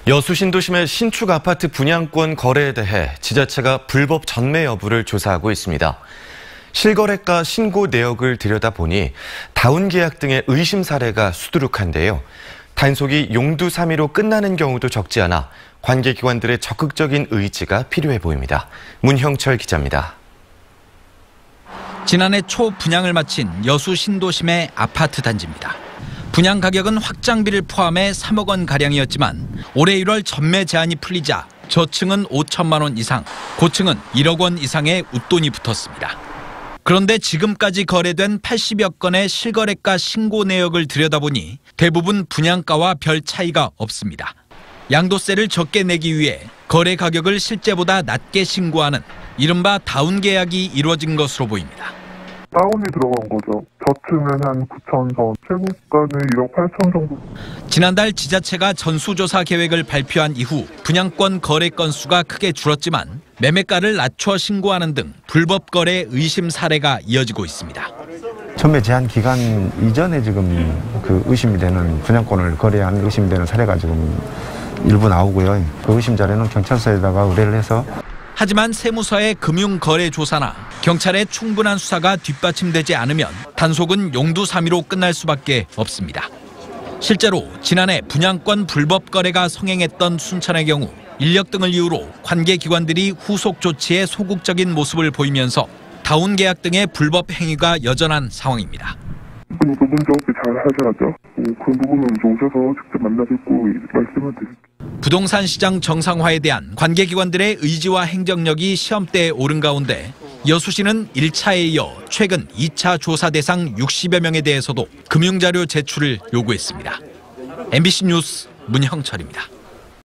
여수 신도심의 신축 아파트 분양권 거래에 대해 지자체가 불법 전매 여부를 조사하고 있습니다. 실거래가 신고 내역을 들여다보니 다운 계약 등의 의심 사례가 수두룩한데요. 단속이 용두사미로 끝나는 경우도 적지 않아 관계기관들의 적극적인 의지가 필요해 보입니다. 문형철 기자입니다. 지난해 초 분양을 마친 여수 신도심의 아파트 단지입니다. 분양 가격은 확장비를 포함해 3억 원 가량이었지만 올해 1월 전매 제한이 풀리자 저층은 5천만 원 이상, 고층은 1억 원 이상의 웃돈이 붙었습니다. 그런데 지금까지 거래된 80여 건의 실거래가 신고 내역을 들여다보니 대부분 분양가와 별 차이가 없습니다. 양도세를 적게 내기 위해 거래 가격을 실제보다 낮게 신고하는 이른바 다운 계약이 이루어진 것으로 보입니다. 다운이 들어간 거죠. 저층은 한 9천 선, 최고가는 1억 8천 정도. 지난달 지자체가 전수조사 계획을 발표한 이후 분양권 거래 건수가 크게 줄었지만 매매가를 낮춰 신고하는 등 불법 거래 의심 사례가 이어지고 있습니다. 전매 제한 기간 이전에 지금 의심이 되는 분양권을 거래한 의심이 되는 사례가 지금 일부 나오고요. 그 의심 자료는 경찰서에다가 의뢰를 해서. 하지만 세무서의 금융거래조사나 경찰의 충분한 수사가 뒷받침되지 않으면 단속은 용두사미로 끝날 수밖에 없습니다. 실제로 지난해 분양권 불법 거래가 성행했던 순천의 경우 인력 등을 이유로 관계기관들이 후속 조치에 소극적인 모습을 보이면서 다운 계약 등의 불법 행위가 여전한 상황입니다. 부분 정확히 잘 하셔야죠. 그 부분은 오셔서 직접 만나 뵙고 말씀을 드릴게요. 부동산 시장 정상화에 대한 관계기관들의 의지와 행정력이 시험대에 오른 가운데 여수시는 1차에 이어 최근 2차 조사 대상 60여 명에 대해서도 금융자료 제출을 요구했습니다. MBC 뉴스 문형철입니다.